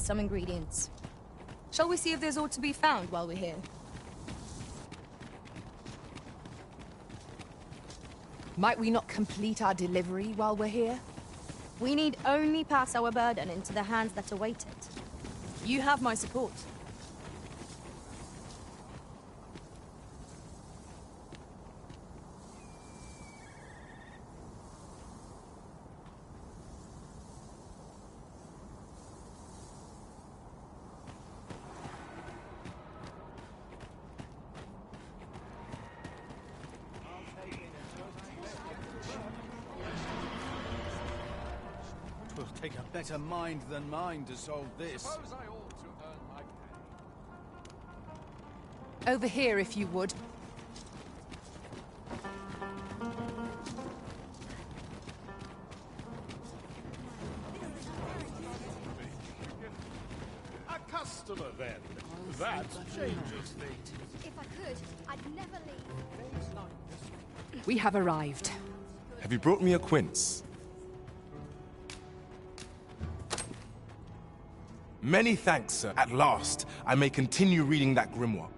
some ingredients. Shall we see if there's aught to be found while we're here? Might we not complete our delivery while we're here? We need only pass our burden into the hands that await it. You have my support. Twill take a better mind than mine to solve this. Suppose I ought to earn my pay. Over here, if you would. A customer, then. That changes things. If I could, I'd never leave. We have arrived. Have you brought me a quince? Many thanks, sir. At last, I may continue reading that grimoire.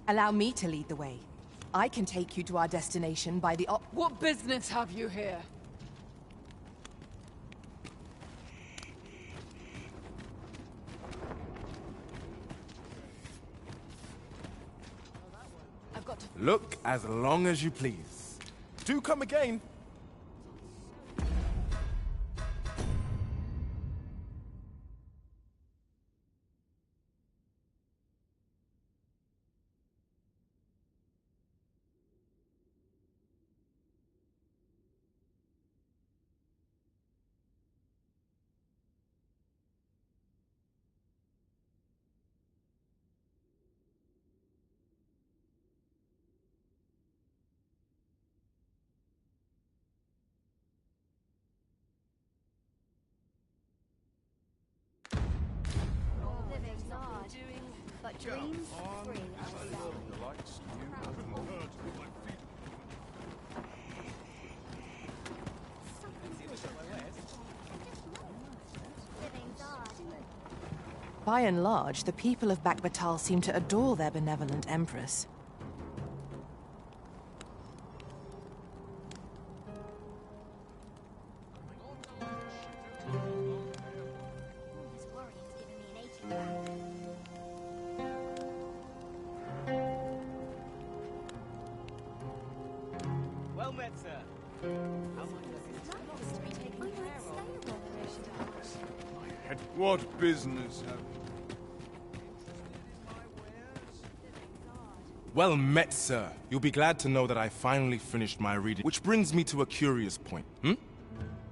Allow me to lead the way. I can take you to our destination by the What business have you here? I've got to... Look as long as you please. Do come again. Living's hard, but dreams free. Living's hard. By and large, the people of Bakbatal seem to adore their benevolent empress. This warrior's given me an aching back. Well met, sir. What business have Well met, sir. You'll be glad to know that I finally finished my reading. Which brings me to a curious point,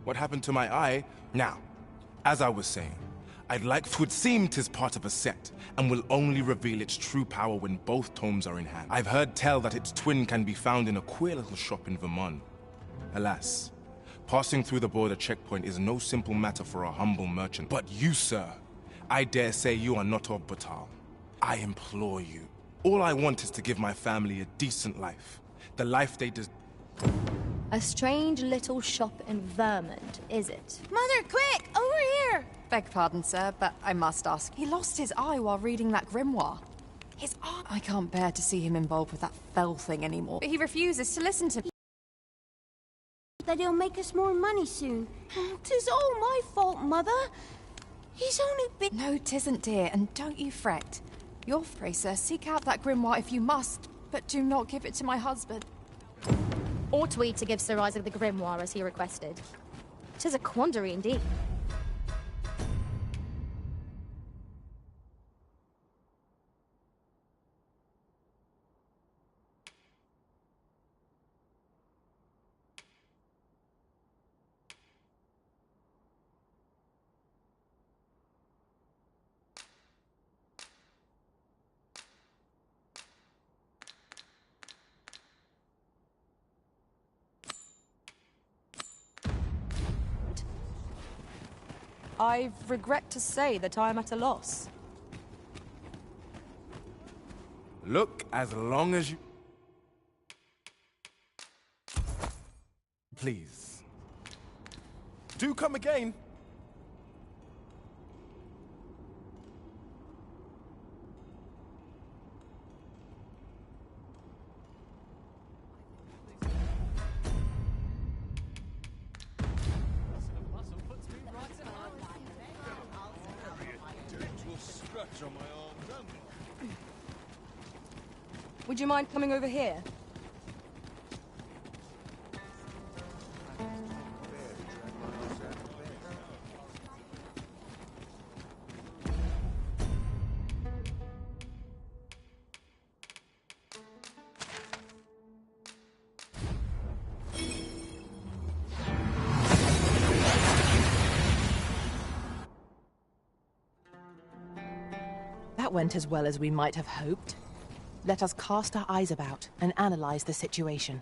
What happened to my eye? Now, as I was saying, I'd like... 'Twould seem 'tis part of a set, and will only reveal its true power when both tomes are in hand. I've heard tell that its twin can be found in a queer little shop in Vermont. Alas, passing through the border checkpoint is no simple matter for a humble merchant. But you, sir, I dare say you are not of Batal. I implore you. All I want is to give my family a decent life. The life they deserve. A strange little shop in Vermont, is it? Mother, quick! Over here! Beg pardon, sir, but I must ask. He lost his eye while reading that grimoire. His eye? I can't bear to see him involved with that fell thing anymore. But he refuses to listen to me. That he'll make us more money soon. 'Tis all my fault, Mother. He's only been... No, 'tisn't, dear, and don't you fret. You're free, sir. Seek out that grimoire if you must, but do not give it to my husband. Ought we to give Sir Isaac the grimoire as he requested? 'Tis a quandary indeed. I regret to say that I am at a loss. Look as long as you... Please. Do come again. Scratch on my arm, Would you mind coming over here? That went as well as we might have hoped. Let us cast our eyes about and analyze the situation.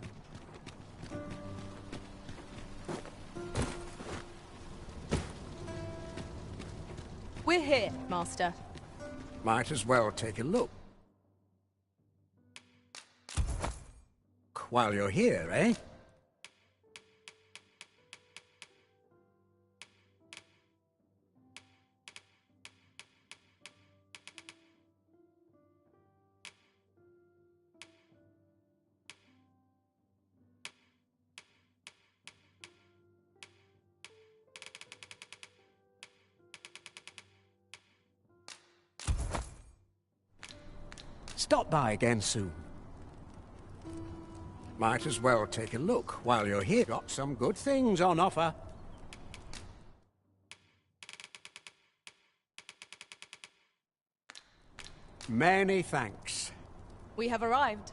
We're here, Master. Might as well take a look. While you're here, eh? Stop by again soon. Might as well take a look while you're here. Got some good things on offer. Many thanks. We have arrived.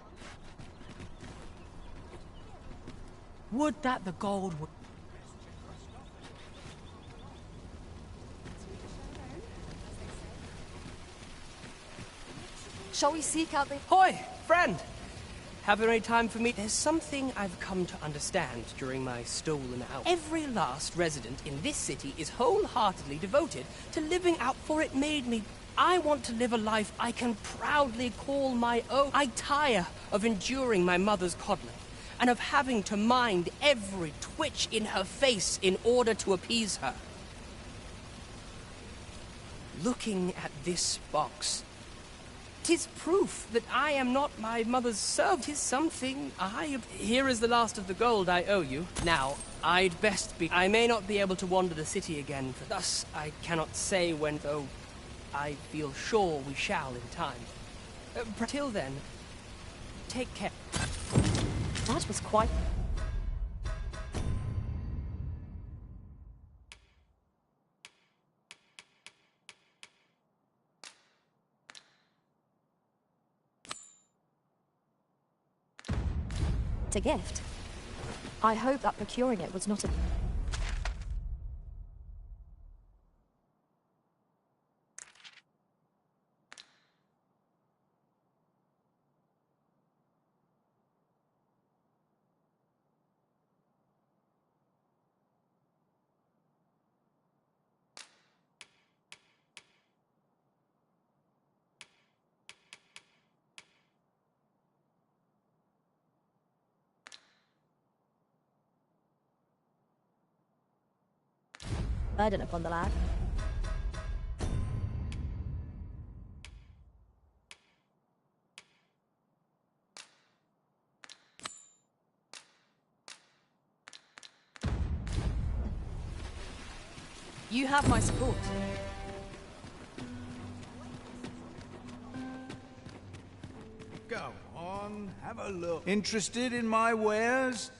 Would that the gold would... Shall we seek out the... Hoy, friend! Have you any time for me? There's something I've come to understand during my stolen hours. Every last resident in this city is wholeheartedly devoted to living out, for it made me. I want to live a life I can proudly call my own. I tire of enduring my mother's coddling, and of having to mind every twitch in her face in order to appease her. Looking at this box, 'tis proof that I am not my mother's servant. 'Tis something Here is the last of the gold I owe you. Now, I'd best be... I may not be able to wander the city again, for thus I cannot say when, though I feel sure we shall in time. Till then, take care. That was quite... a gift. I hope that procuring it was not a... burden upon the lad. You have my support. Go on, have a look. Interested in my wares?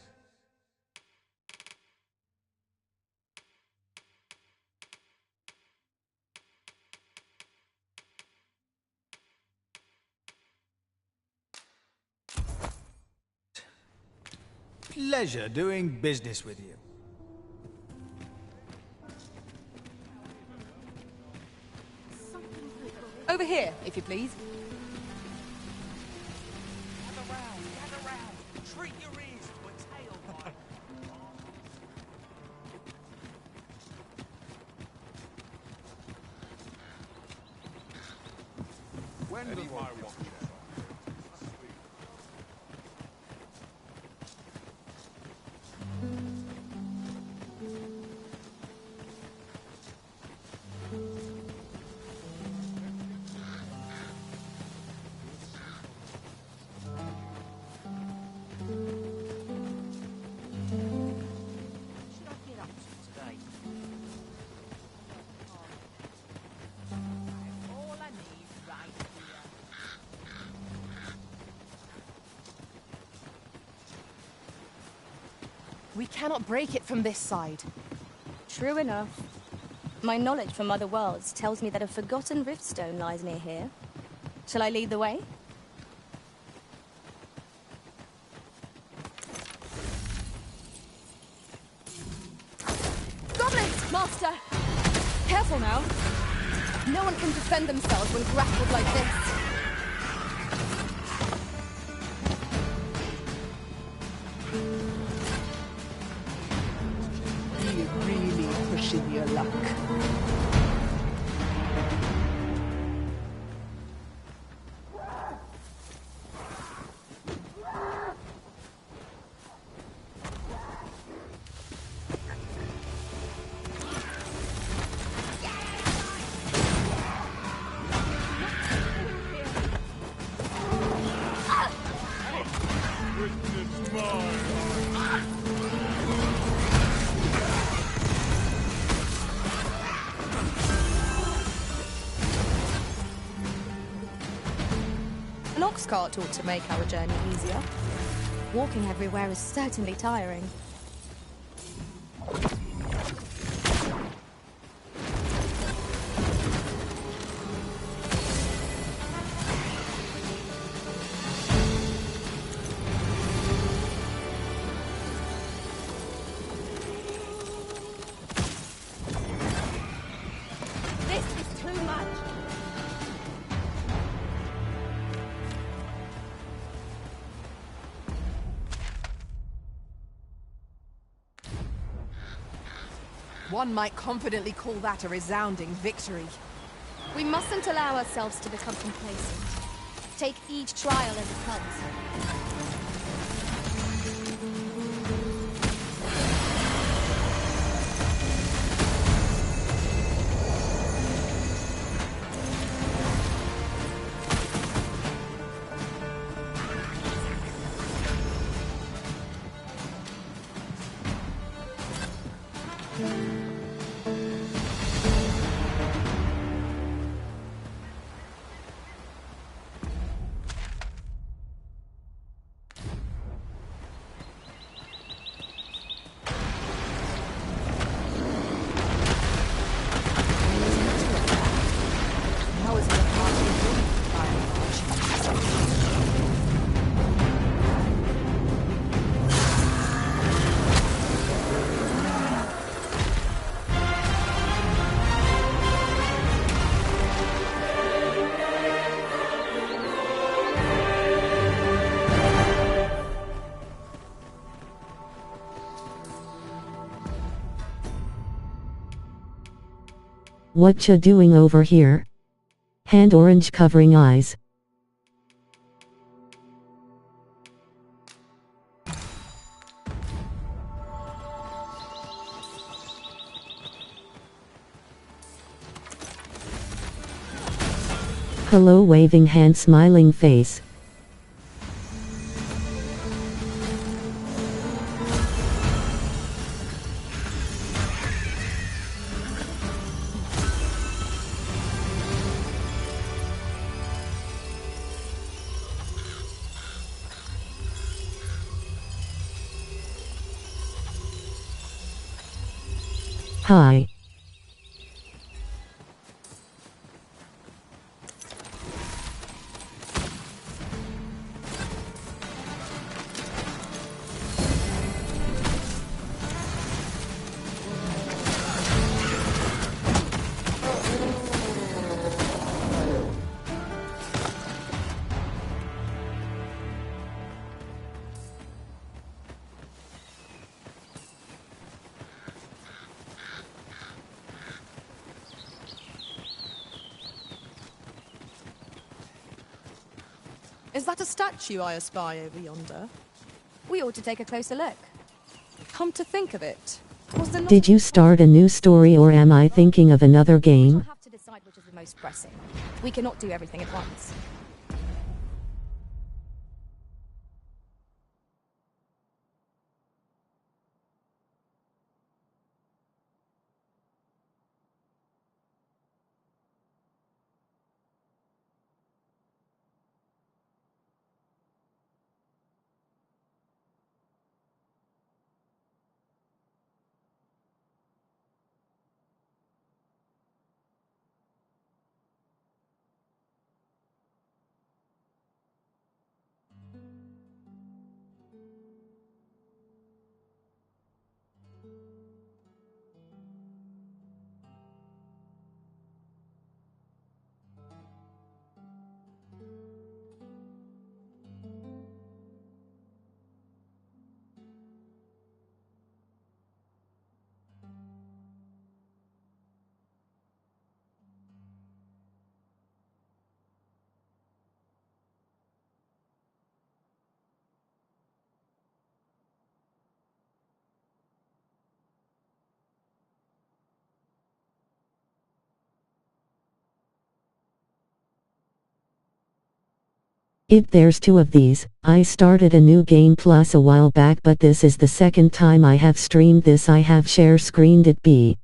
Pleasure doing business with you. Over here, if you please. Gather round. Treat your ears to a tail bite. When does my watch? We cannot break it from this side. True enough. My knowledge from other worlds tells me that a forgotten riftstone lies near here. Shall I lead the way? Goblins, Master! Careful now. No one can defend themselves when grappled like this. You're really pushing your luck. An ox cart ought to make our journey easier. Walking everywhere is certainly tiring. This is too much. One might confidently call that a resounding victory. We mustn't allow ourselves to become complacent. Take each trial as it comes. How is the party doing, by and large? What ya doing over here? Hand orange covering eyes. Hello waving hand smiling face. Hi. Is that a statue I espy over yonder? We ought to take a closer look. Come to think of it, was there not... Did you start a new story or am I thinking of another game? We'll have to decide which is the most pressing. We cannot do everything at once. There's 2 of these. I started a new game plus a while back, but this is the second time I have streamed this. I have share screened it be.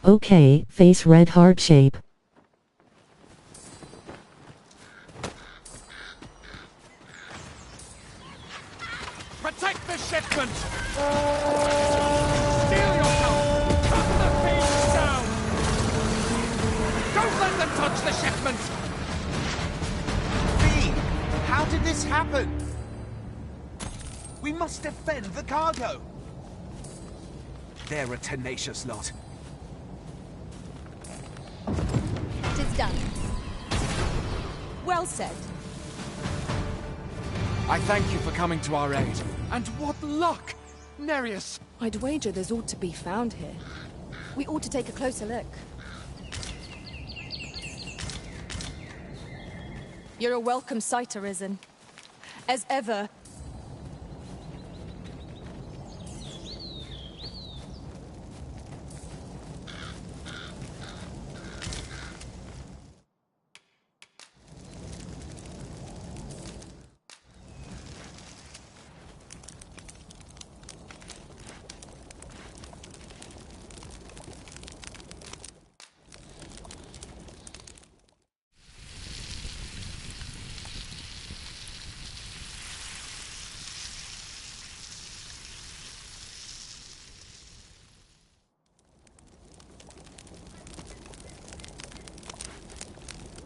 Okay, face red heart shape. Protect the shipment! Steal your help! Cut the thieves down! Don't let them touch the shipment! V, how did this happen? We must defend the cargo. They're a tenacious lot. Tis done. Well said. I thank you for coming to our aid. And what luck! Nereus! I'd wager there's ought to be found here. We ought to take a closer look. You're a welcome sight, Arisen. As ever.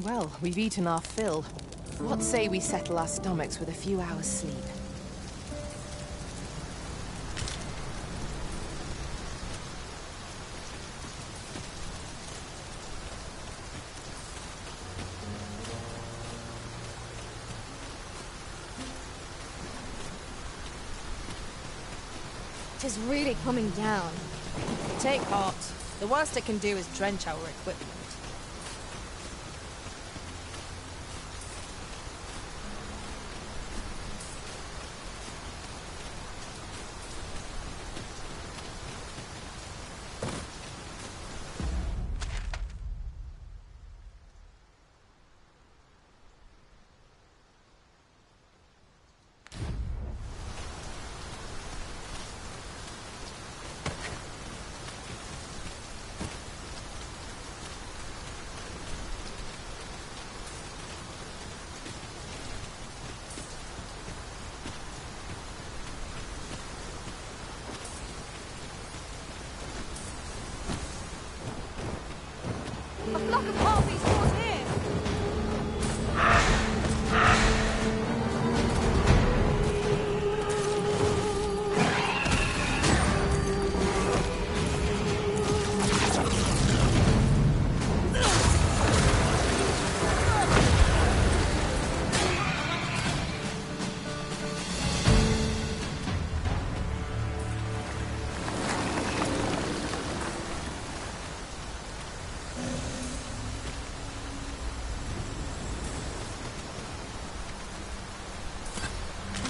Well, we've eaten our fill. What say we settle our stomachs with a few hours' sleep? Tis really coming down. Take heart. The worst it can do is drench our equipment. A flock of harpies caught here!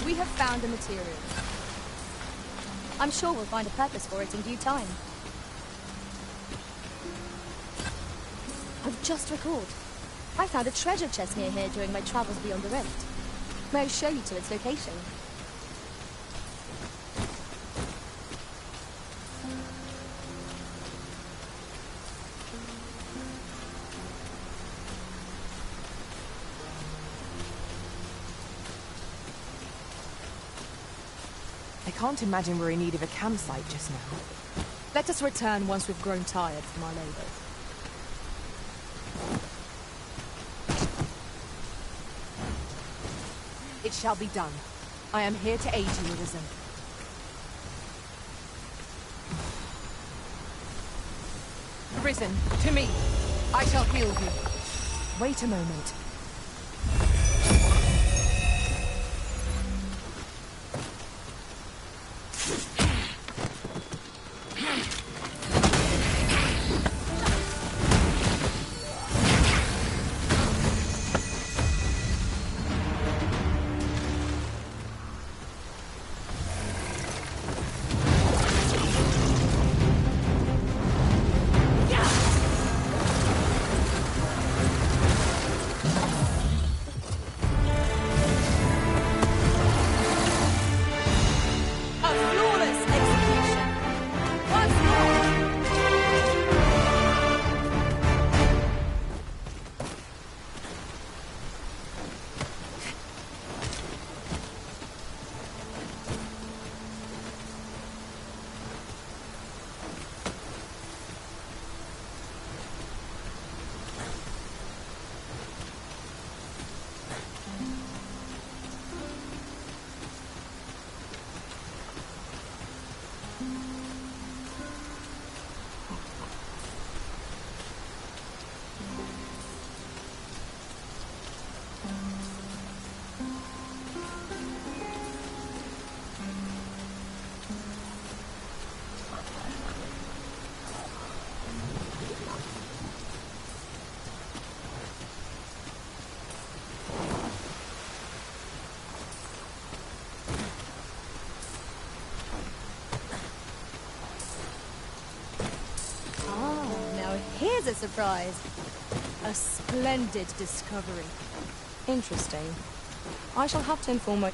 We have found a material. I'm sure we'll find a purpose for it in due time. I've just recalled. I found a treasure chest near here during my travels beyond the rift. May I show you to its location? I can't imagine we're in need of a campsite just now. Let us return once we've grown tired from our labor. It shall be done. I am here to aid you, Arisen. Arisen, to me. I shall heal you. Wait a moment. There's a surprise. A splendid discovery. Interesting. I shall have to inform my...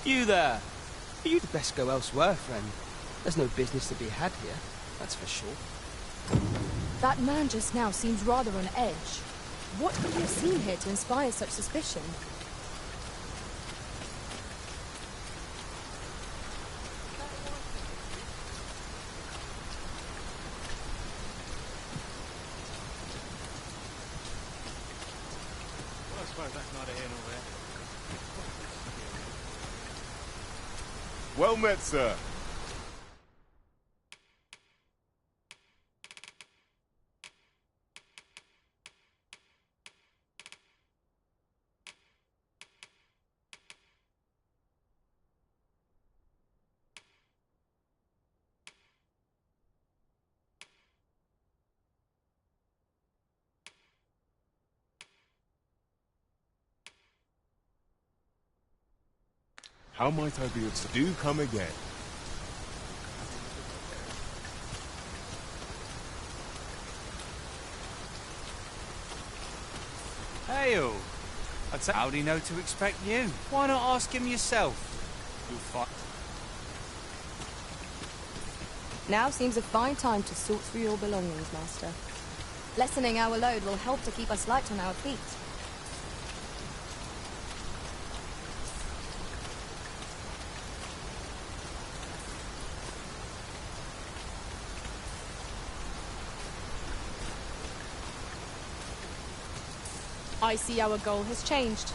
You there! You'd best go elsewhere, friend. There's no business to be had here, that's for sure. That man just now seems rather on edge. What could he have seen here to inspire such suspicion? Well, I suppose that's neither here nor there. Well met, sir. How might I be of service? Do come again. Hail! I'd say, how'd he know to expect you? Why not ask him yourself? You'll find... Now seems a fine time to sort through your belongings, Master. Lessening our load will help to keep us light on our feet. I see our goal has changed.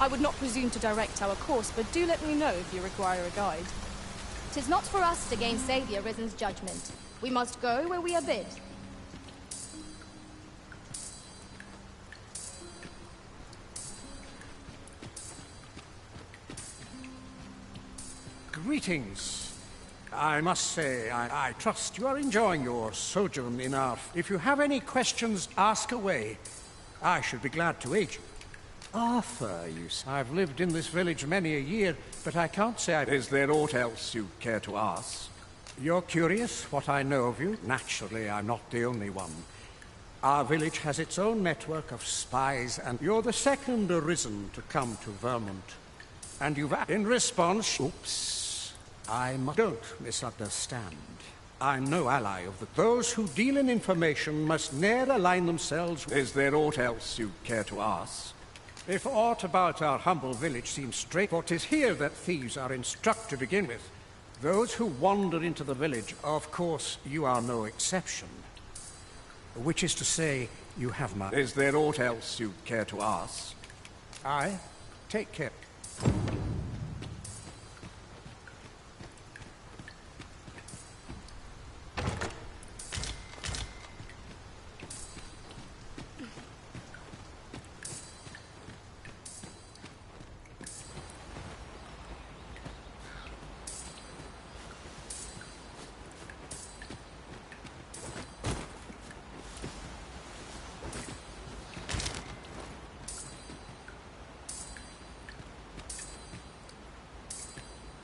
I would not presume to direct our course, but do let me know if you require a guide. 'Tis not for us to gainsay the Arisen's judgment. We must go where we are bid. Greetings. I must say, I trust you are enjoying your sojourn in our... If you have any questions, ask away. I should be glad to aid you. Arthur, you see. I've lived in this village many a year, but I can't say I... Is there aught else you care to ask? You're curious what I know of you? Naturally, I'm not the only one. Our village has its own network of spies, and you're the second Arisen to come to Vermont. And you've... In response... Oops. Don't misunderstand. I'm no ally of the... Those who deal in information must ne'er align themselves with... Is there aught else you care to ask? If aught about our humble village seems straight, for 'tis here that thieves are instructed to begin with. Those who wander into the village, of course, you are no exception. Which is to say, you have my... Is there aught else you care to ask? Aye. Take care.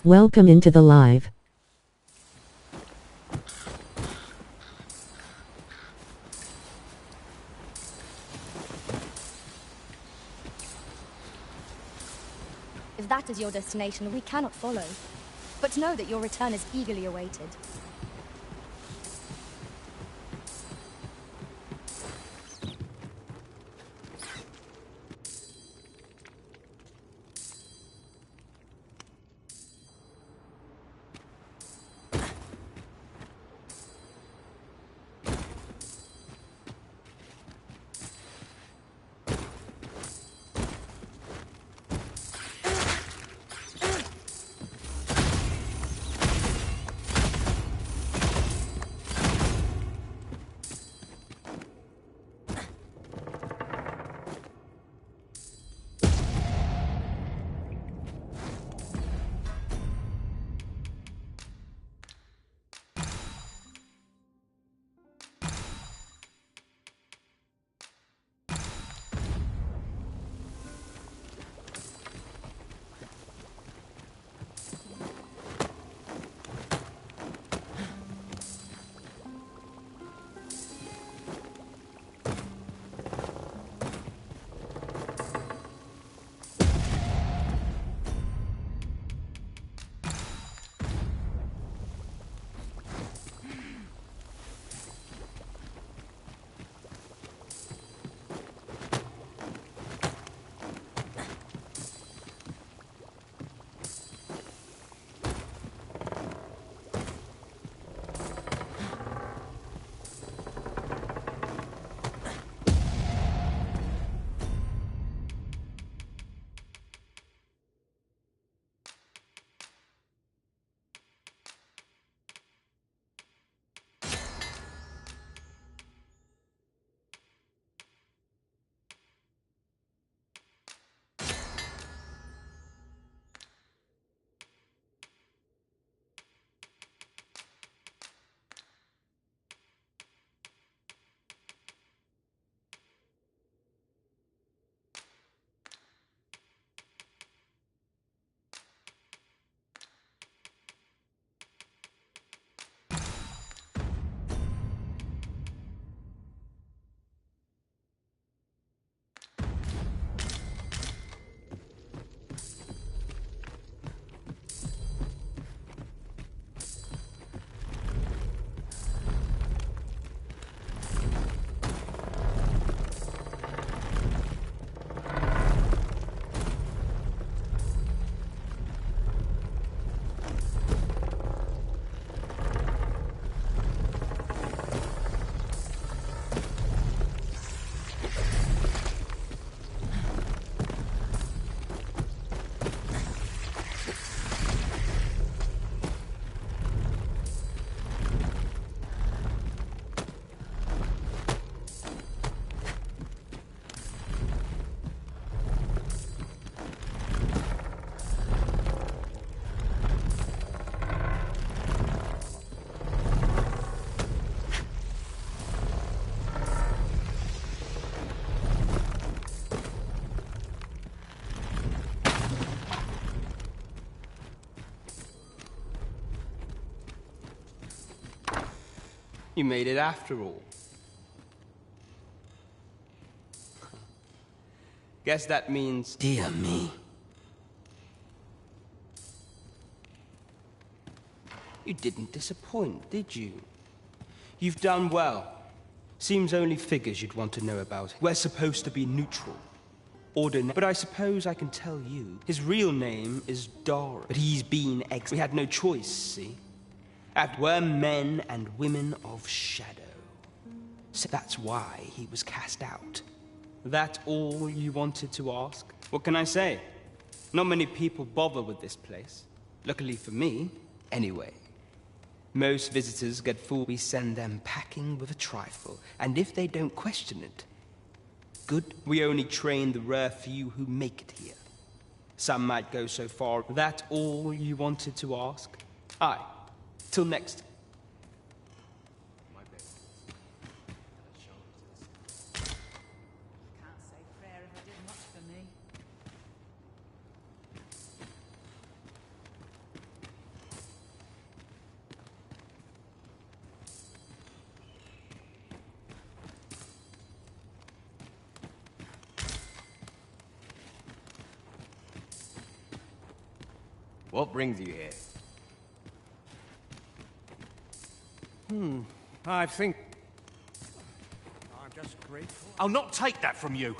Welcome into the live. If that is your destination, we cannot follow. But know that your return is eagerly awaited. You made it after all. Guess that means... Dear me. You didn't disappoint, did you? You've done well. Seems only figures you'd want to know about. We're supposed to be neutral. But I suppose I can tell you. His real name is Dor, but he's been We had no choice, see? We're men and women of shadow. So that's why he was cast out. That all you wanted to ask? What can I say? Not many people bother with this place. Luckily for me, anyway. Most visitors get fooled. We send them packing with a trifle, and if they don't question it, good. We only train the rare few who make it here. Some might go so far. That all you wanted to ask? Aye. Till next. What brings you here? I think... I'm just grateful. I'll not take that from you.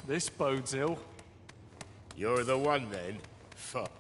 This bodes ill. You're the one, then. Fuck.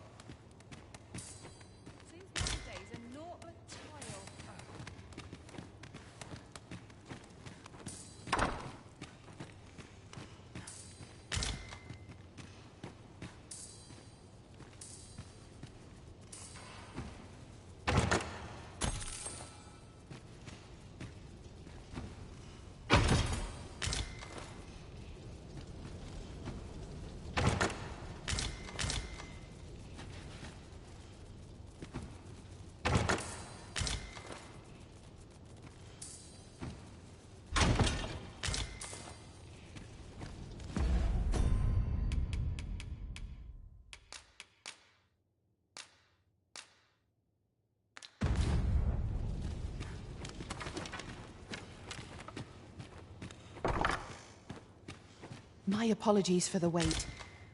My apologies for the wait.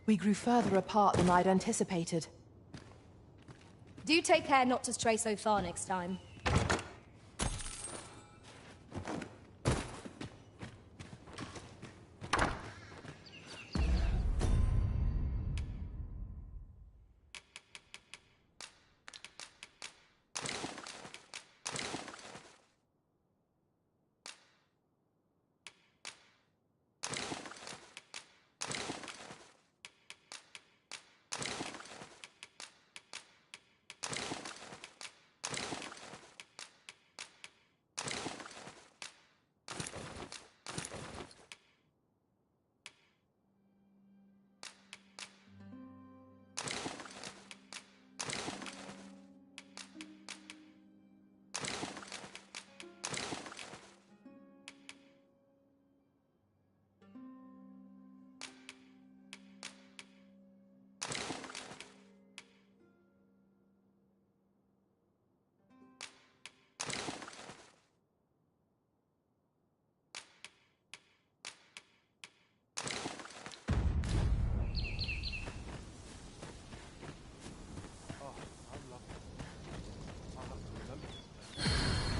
We grew further apart than I'd anticipated. Do take care not to stray so far next time.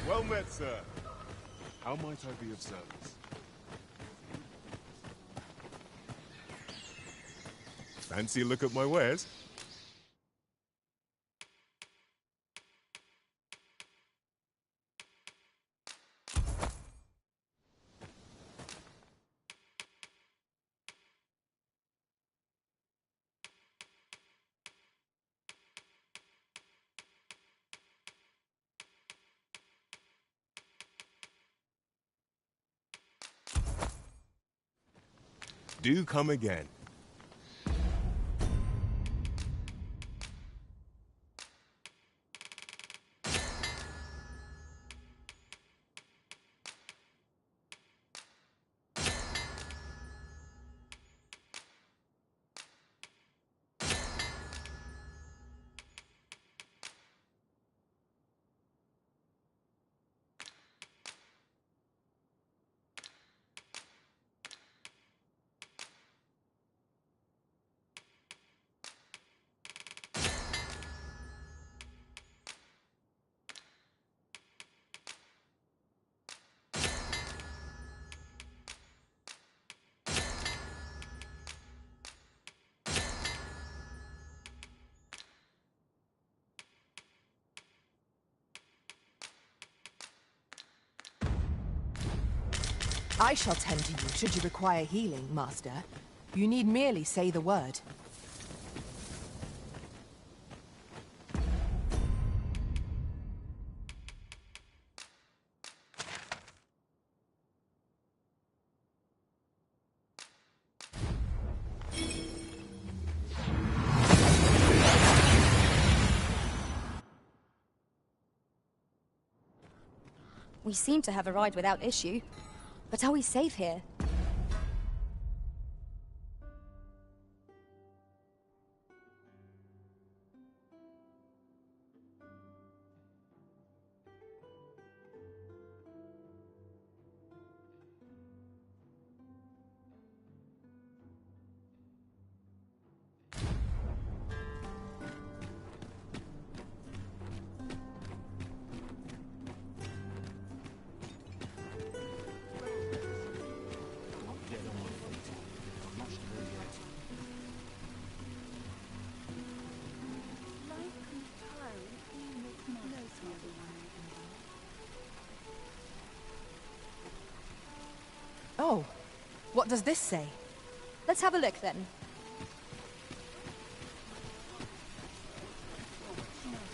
Well met, sir. How might I be of service? Fancy a look at my wares? Do come again. I shall tend to you should you require healing, Master. You need merely say the word. We seem to have arrived without issue. But are we safe here? Oh, what does this say? Let's have a look then.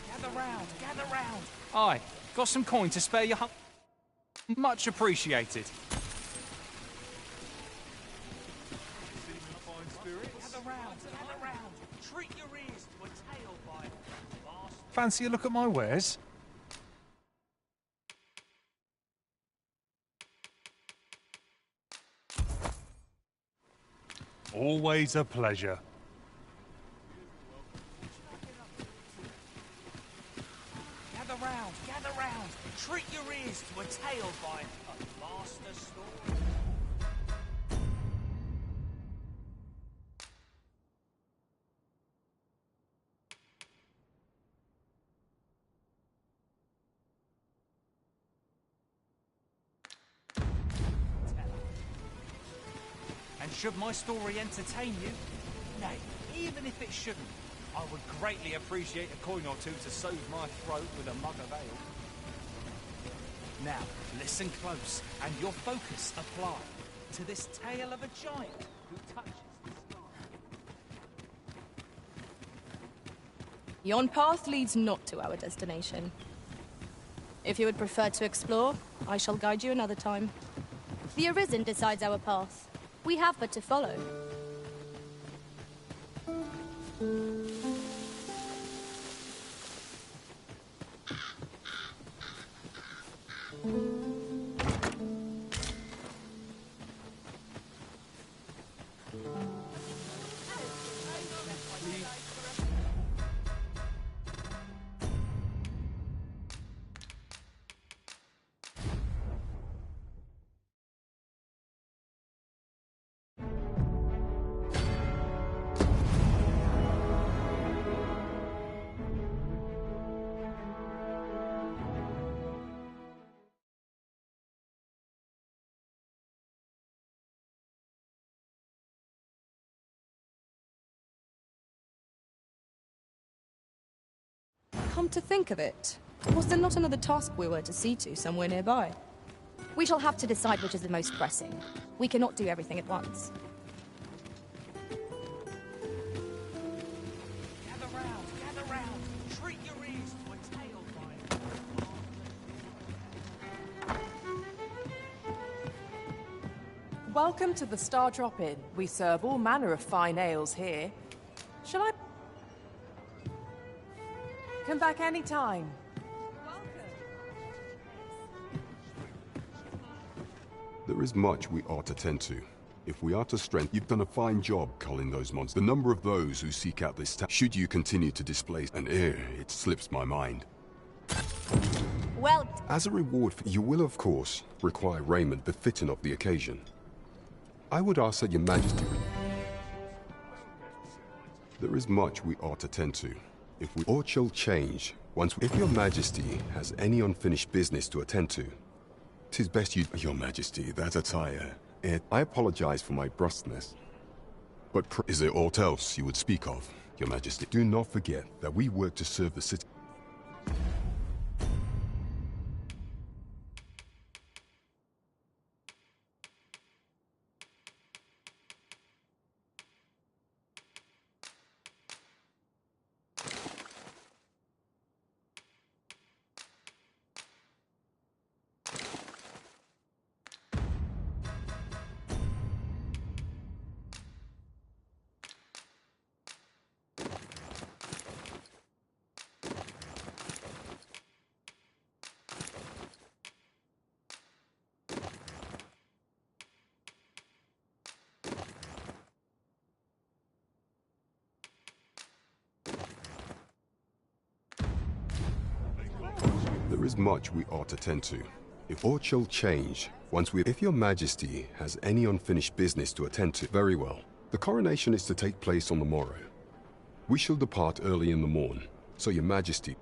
Gather round, gather round. Aye, got some coin to spare your Much appreciated. Gather round. Treat your ears to a tale by Fancy a look at my wares? Always a pleasure. Gather round. Treat your ears to a tale by a master story. And should my story entertain you, nay, even if it shouldn't, I would greatly appreciate a coin or two to soothe my throat with a mug of ale. Now, listen close, and your focus apply to this tale of a giant who touches the sky. Yon path leads not to our destination. If you would prefer to explore, I shall guide you another time. The Arisen decides our path. We have but to follow. Come to think of it, was there not another task we were to see to somewhere nearby? We shall have to decide which is the most pressing. We cannot do everything at once. Gather round. Treat your ears to a tale by Welcome to the Star Drop Inn. We serve all manner of fine ales here. Shall I... Come back any time. There is much we ought to tend to. If we are to strengthen, you've done a fine job culling those monsters. The number of those who seek out this town, should you continue to displace an ear, it slips my mind. Well... As a reward, you will, of course, require raiment befitting of the occasion. I would ask that your majesty... There is much we ought to tend to. If we ought shall change, if your majesty has any unfinished business to attend to, 'tis best you... Your majesty, that attire, I apologize for my brusqueness. But is there aught else you would speak of, your majesty? Do not forget that we work to serve the city. There is much we ought to tend to. If aught shall change, if your majesty has any unfinished business to attend to, very well. The coronation is to take place on the morrow. We shall depart early in the morn, so your majesty...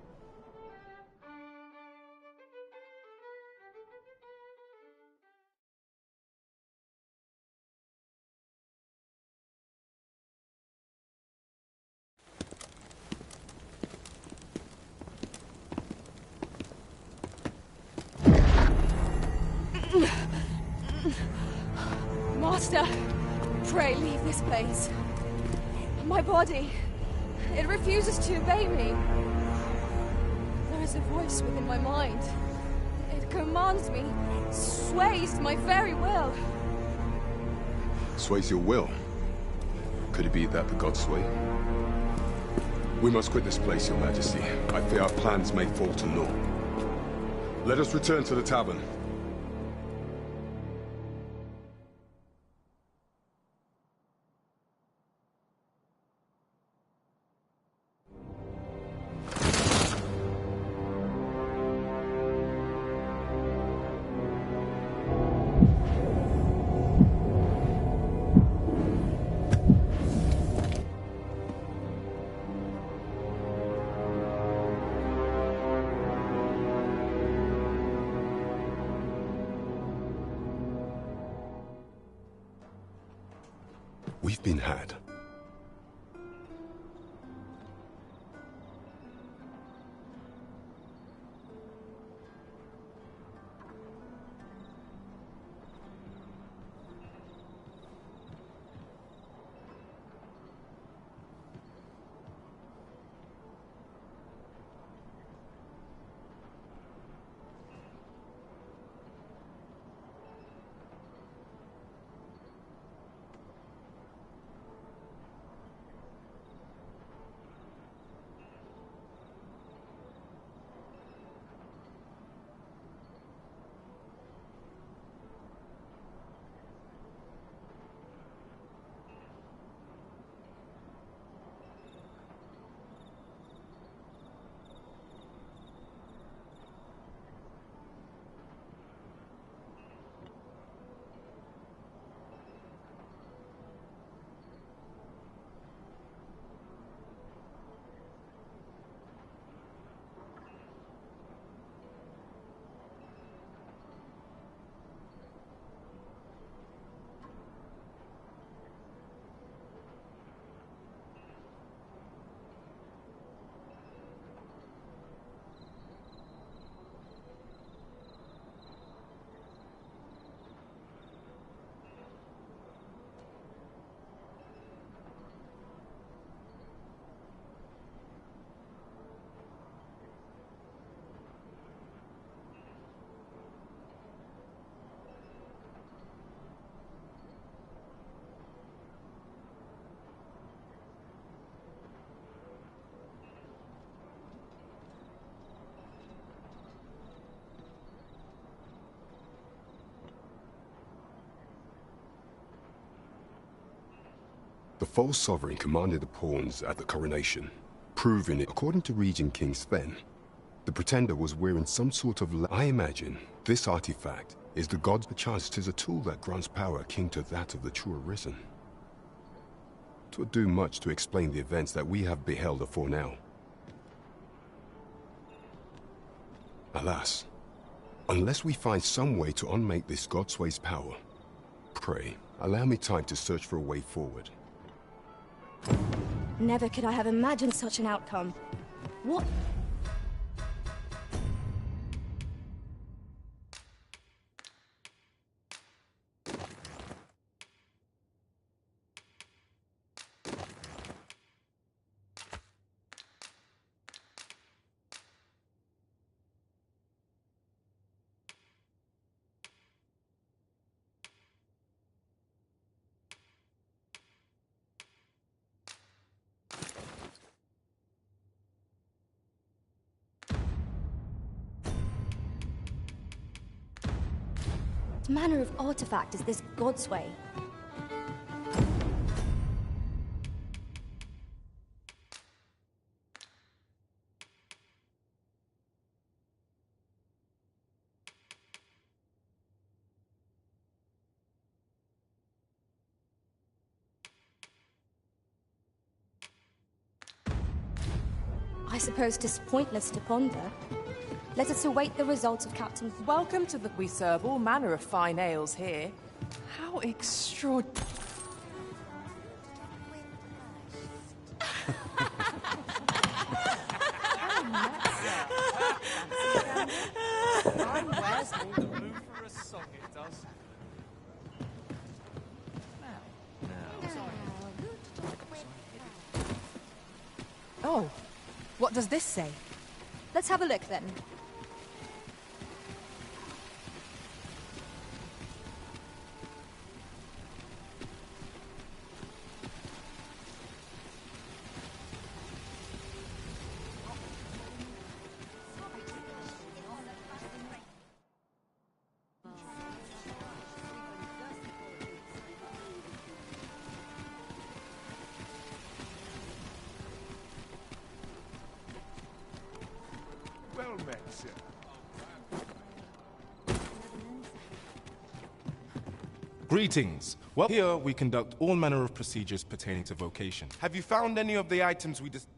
Master, pray leave this place. My body, it refuses to obey me. There is a voice within my mind. It commands me, sways my very will. Sways your will? Could it be that the gods sway? We must quit this place, your majesty. I fear our plans may fall to naught. Let us return to the tavern. We've been had. The false sovereign commanded the pawns at the coronation, proving it, according to Regent King Sven, the pretender was wearing some sort of... I imagine this artifact is the god's... Perchance 'tis a tool that grants power akin to that of the true Arisen. 'Twould do much to explain the events that we have beheld afore now. Alas, unless we find some way to unmake this Godsway's power, pray, allow me time to search for a way forward. Never could I have imagined such an outcome. What? What manner of artifact is this Godsway? suppose 'tis pointless to ponder. Let us await the results of Captain... Welcome to the... We serve all manner of fine ales here. How extraordinary... The mood for a song, it does. Oh, what does this say? Let's have a look then. Well met, sir. Greetings. Well, here we conduct all manner of procedures pertaining to vocation. Have you found any of the items we discussed?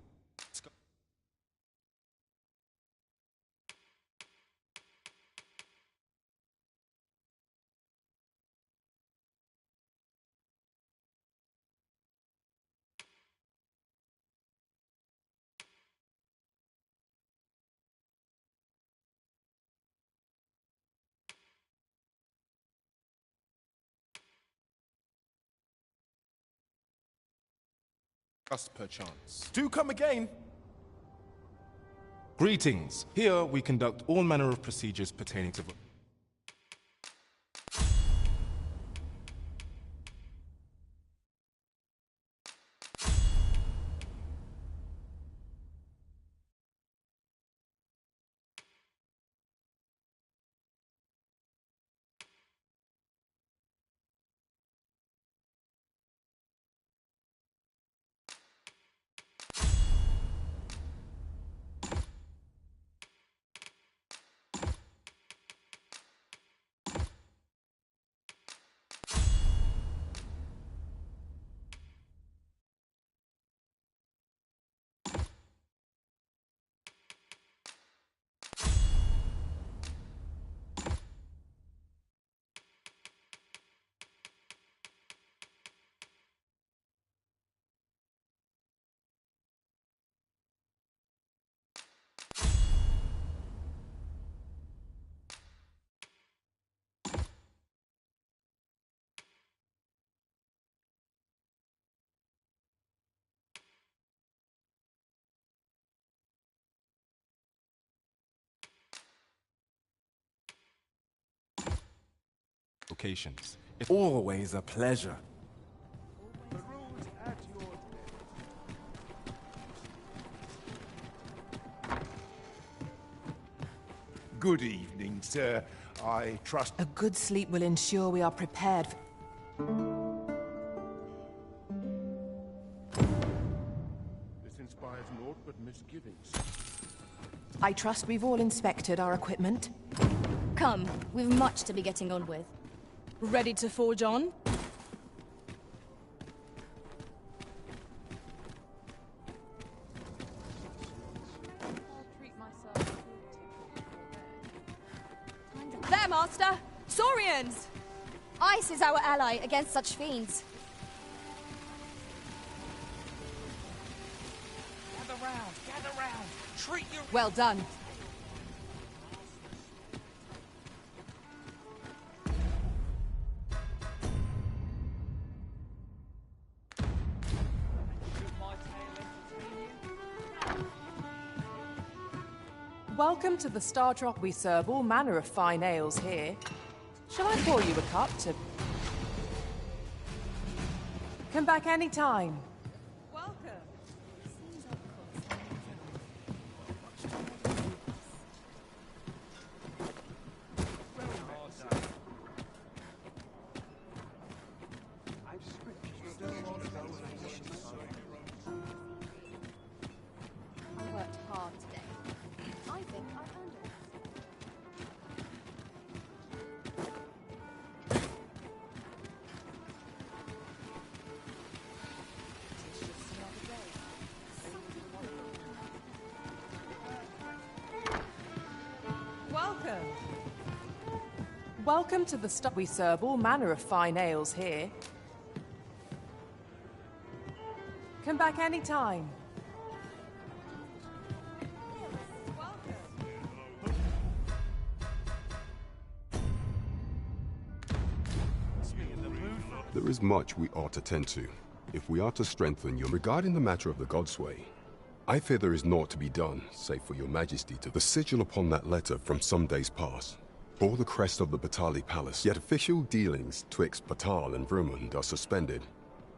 Perchance. Do come again. Greetings. Here we conduct all manner of procedures pertaining to... Vocations. It's always a pleasure. The rules at your Good evening, sir. I trust... A good sleep will ensure we are prepared for... This inspires naught but misgivings. I trust we've all inspected our equipment. Come, we've much to be getting on with. Ready to forge on? There, Master! Saurians! Ice is our ally against such fiends. Gather round! Treat your... Well done. Welcome to the Star Drop. We serve all manner of fine ales here. Shall I pour you a cup to... Come back any time. Welcome. I worked hard today. I think I earned it. Welcome to the stop. We serve all manner of fine ales here. Come back anytime. There is much we ought to tend to, if we are to strengthen your... Regarding the matter of the Godsway, I fear there is naught to be done, save for your majesty to... The sigil upon that letter from some days past bore the crest of the Batali Palace, yet official dealings twixt Batal and Vermund are suspended.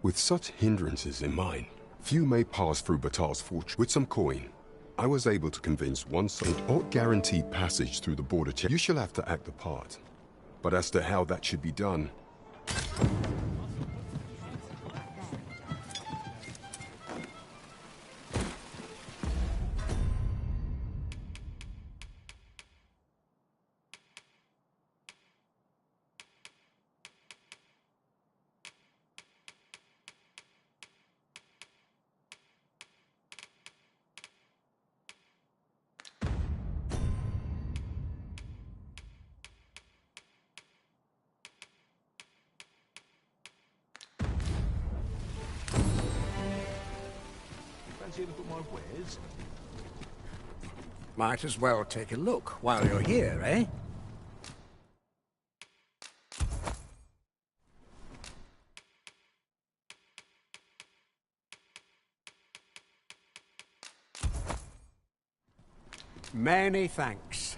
With such hindrances in mind, few may pass through Batal's fortress. With some coin, I was able to convince one side it ought guaranteed passage through the border check. You shall have to act the part, but as to how that should be done... Fancy a look at my wares? Might as well take a look while you're here, eh? Many thanks.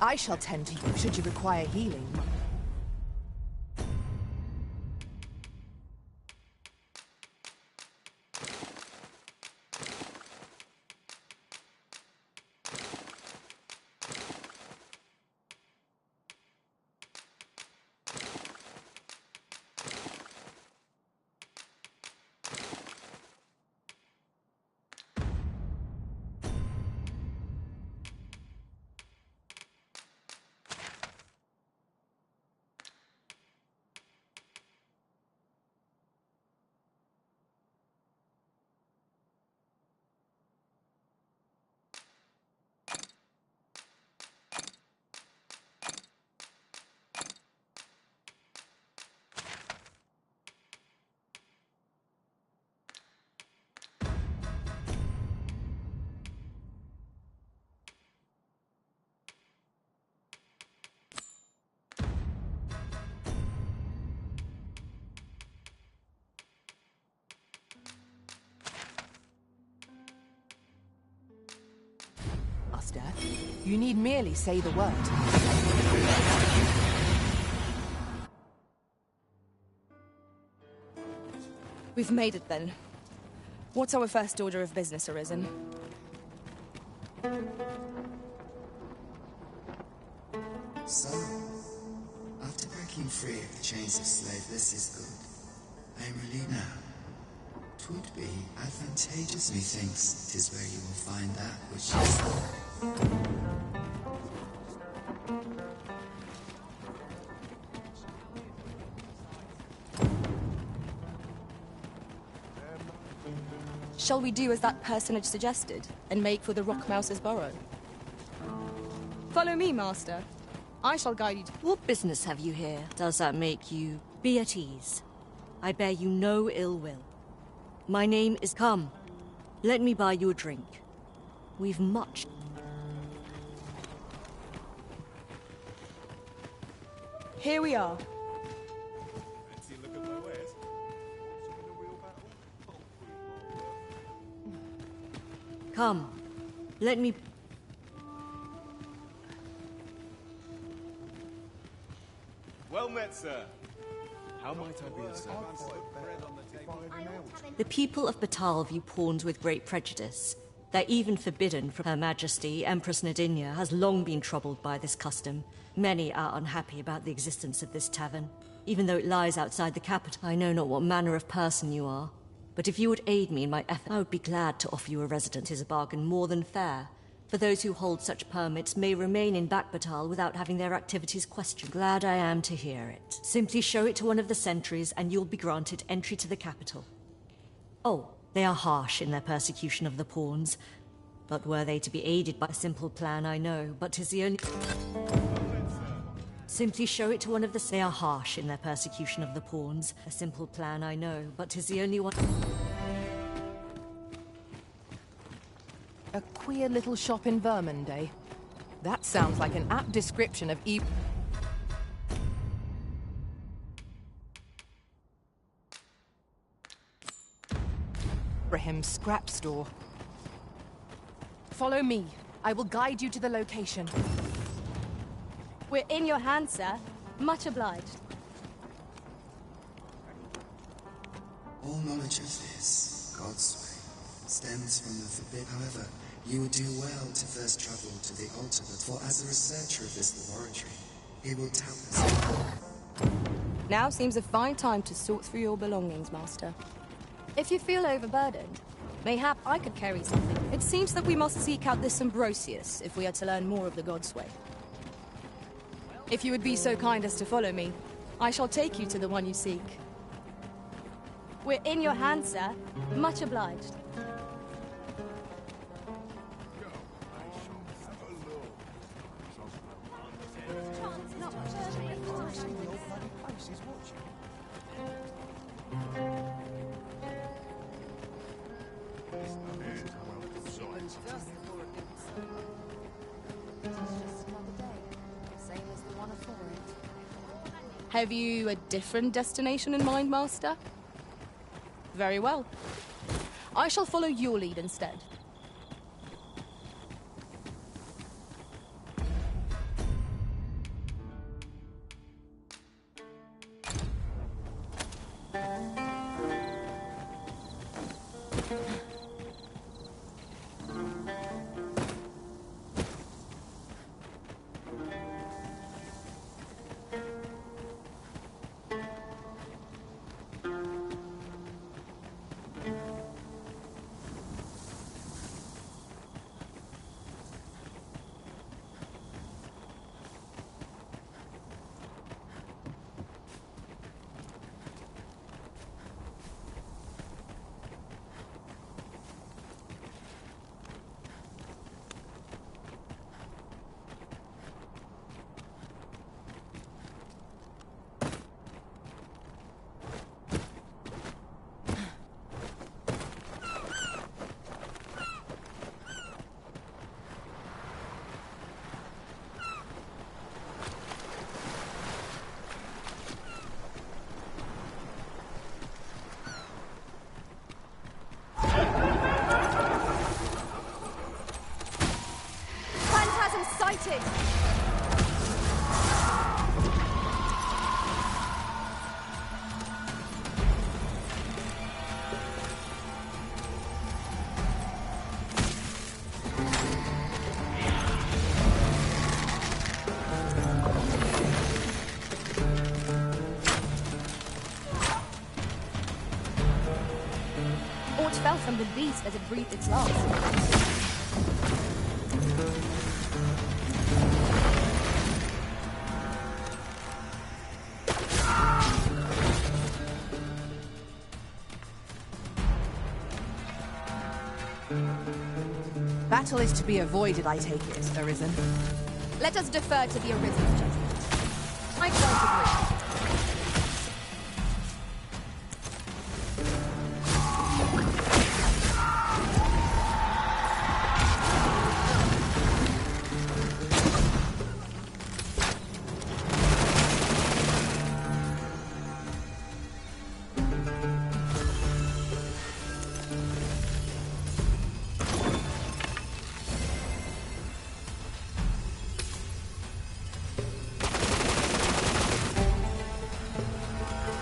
I shall tend to you should you require healing. Master, you need merely say the word. We've made it then. What's our first order of business, Arisen? So, after breaking free of the chains of slave, this is good. I am relieved now. 'Twould be advantageous, methinks, 'tis where you will find that which is... Shall we do as that personage suggested, and make for the Rockmouse's burrow? Follow me, Master. I shall guide you to... What business have you here? Does that make you... Be at ease. I bear you no ill will. My name is... Come, let me buy you a drink. We've much... Here we are. Come, let me... Well met, sir. How might I be of service? The people of Batal view pawns with great prejudice. They're even forbidden from Her Majesty, Empress Nadinia, has long been troubled by this custom. Many are unhappy about the existence of this tavern, even though it lies outside the capital. I know not what manner of person you are, but if you would aid me in my effort, I would be glad to offer you a residence. It is a bargain more than fair, for those who hold such permits may remain in Batal without having their activities questioned. Glad I am to hear it. Simply show it to one of the sentries and you'll be granted entry to the capital. Oh, they are harsh in their persecution of the pawns, but were they to be aided by a simple plan, I know, but 'tis the only... Simply show it to one of the... They are harsh in their persecution of the pawns. A simple plan, I know, but 'tis the only one... A queer little shop in Vermund, eh? That sounds like an apt description of Ibrahim's scrap store. Follow me. I will guide you to the location. We're in your hands, sir. Much obliged. All knowledge of this, God's way, stems from the forbid. However, you would do well to first travel to the altar, for as a researcher of this laboratory, he will tell us. Now seems a fine time to sort through your belongings, Master. If you feel overburdened, mayhap I could carry something. It seems that we must seek out this Ambrosius if we are to learn more of the God's way. If you would be so kind as to follow me, I shall take you to the one you seek. We're in your hands, sir. Much obliged. Have you a different destination in mind, Master? Very well. I shall follow your lead instead. Fell from the beast as it breathed its last. Battle is to be avoided, I take it, Arisen. Let us defer to the Arisen's judgment. I quite agree.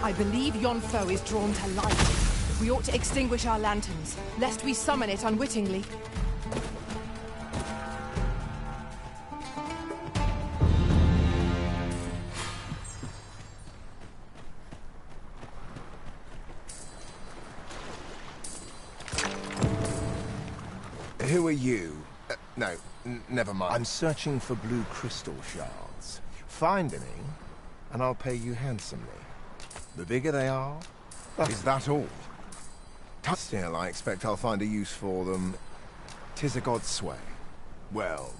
I believe yon foe is drawn to light. We ought to extinguish our lanterns, lest we summon it unwittingly. Who are you? No, never mind. I'm searching for blue crystal shards. Find any, and I'll pay you handsomely. The bigger they are, is that all? Still, I expect I'll find a use for them. 'Tis a god's sway. Well,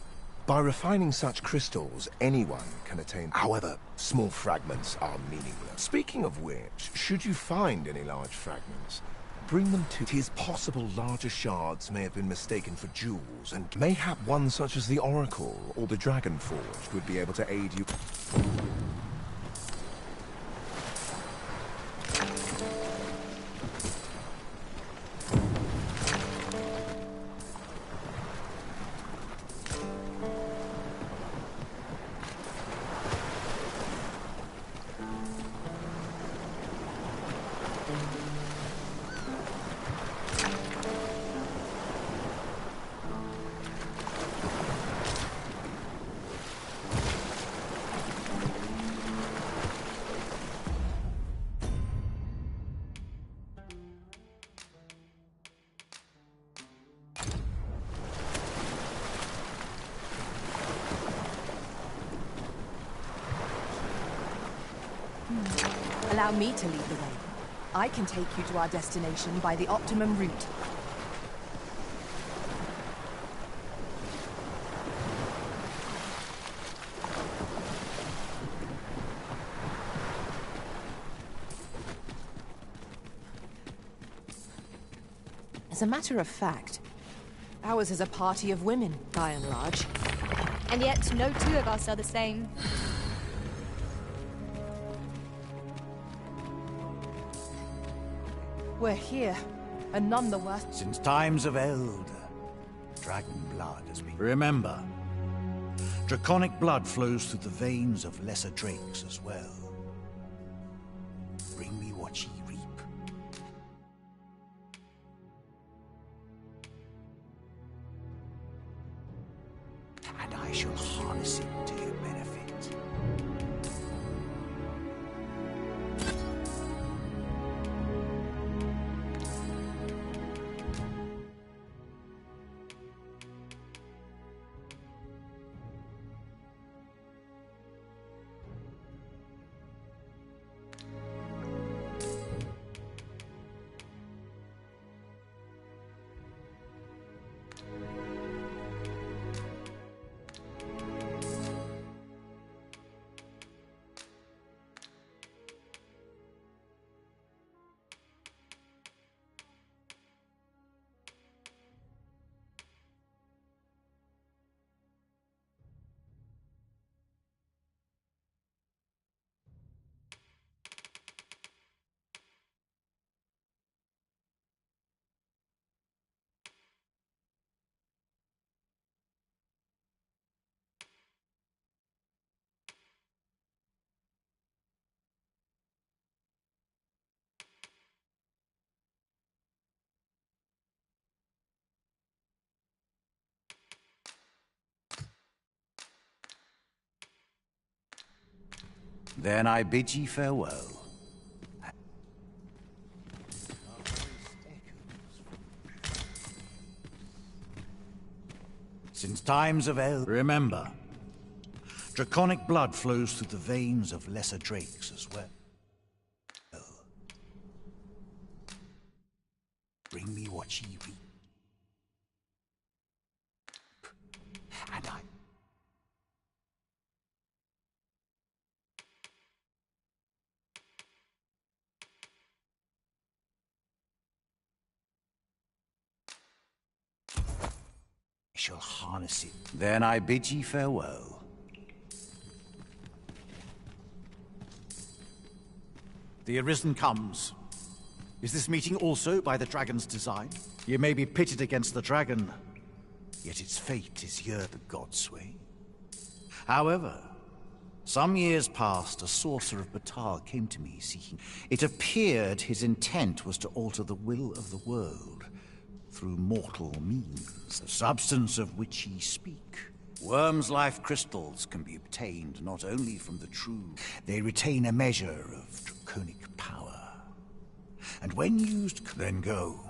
By refining such crystals, anyone can attain. However, small fragments are meaningless. Speaking of which, should you find any large fragments, bring them to. It is possible larger shards may have been mistaken for jewels, and mayhap one such as the Oracle or the Dragon Forged would be able to aid you. Allow me to lead the way. I can take you to our destination by the optimum route. As a matter of fact, ours is a party of women, by and large. And yet, no two of us are the same. We're here, and none the worse. Since times of eld, dragon blood has been. Remember, draconic blood flows through the veins of lesser drakes as well. Bring me what ye reap. And I shall harness it to your benefit. Then I bid ye farewell. Since times of eld, remember, draconic blood flows through the veins of lesser drakes as well. Bring me what ye reap. And I shall harness it. Then I bid ye farewell. The Arisen comes. Is this meeting also by the dragon's design? You may be pitted against the dragon, yet its fate is here the gods sway. However, some years past, a sorcerer of Batar came to me seeking. It appeared his intent was to alter the will of the world through mortal means, the substance of which ye speak. Worm's life crystals can be obtained not only from the true, they retain a measure of draconic power. And when used, then go.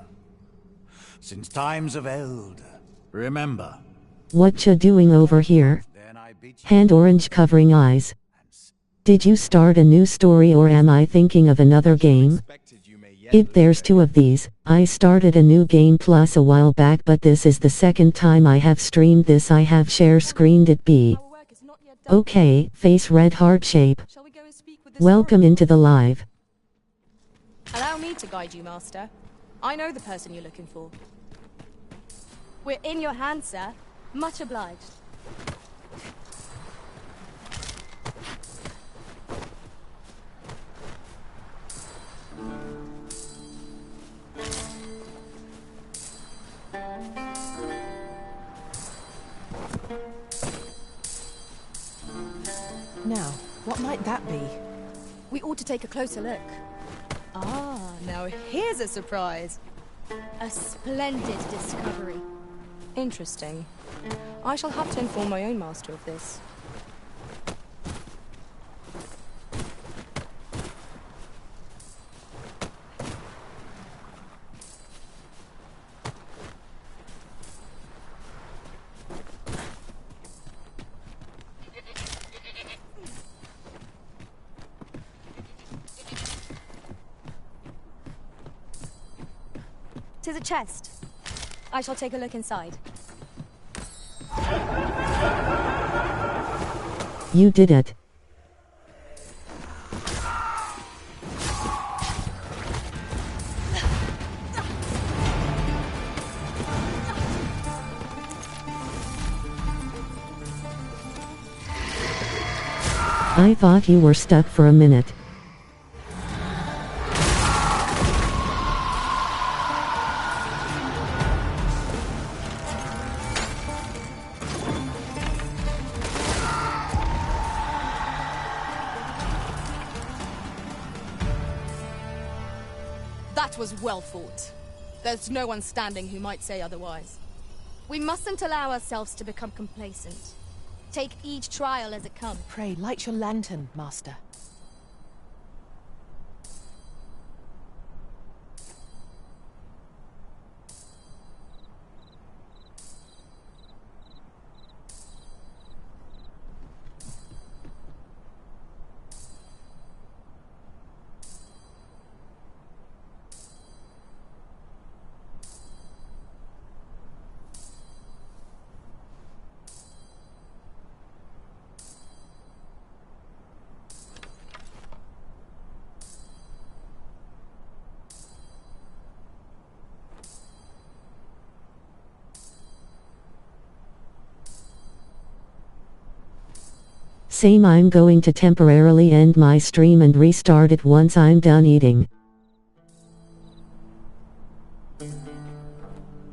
Since times of eld, remember. What you doing over here? Hand orange covering eyes. Did you start a new story or am I thinking of another game? If there's two of these, I started a new game plus a while back, but this is the second time I have streamed this. I have share screened it be. Okay, face red heart shape. Welcome into the live. Allow me to guide you, Master. I know the person you're looking for. We're in your hands, sir. Much obliged. Now, what might that be? We ought to take a closer look. Ah, now here's a surprise. A splendid discovery. Interesting. I shall have to inform my own master of this. "'Tis a chest. I shall take a look inside." You did it. I thought you were stuck for a minute. That was well fought. There's no one standing who might say otherwise. We mustn't allow ourselves to become complacent. Take each trial as it comes. Pray, light your lantern, Master. Same. I'm going to temporarily end my stream and restart it once I'm done eating.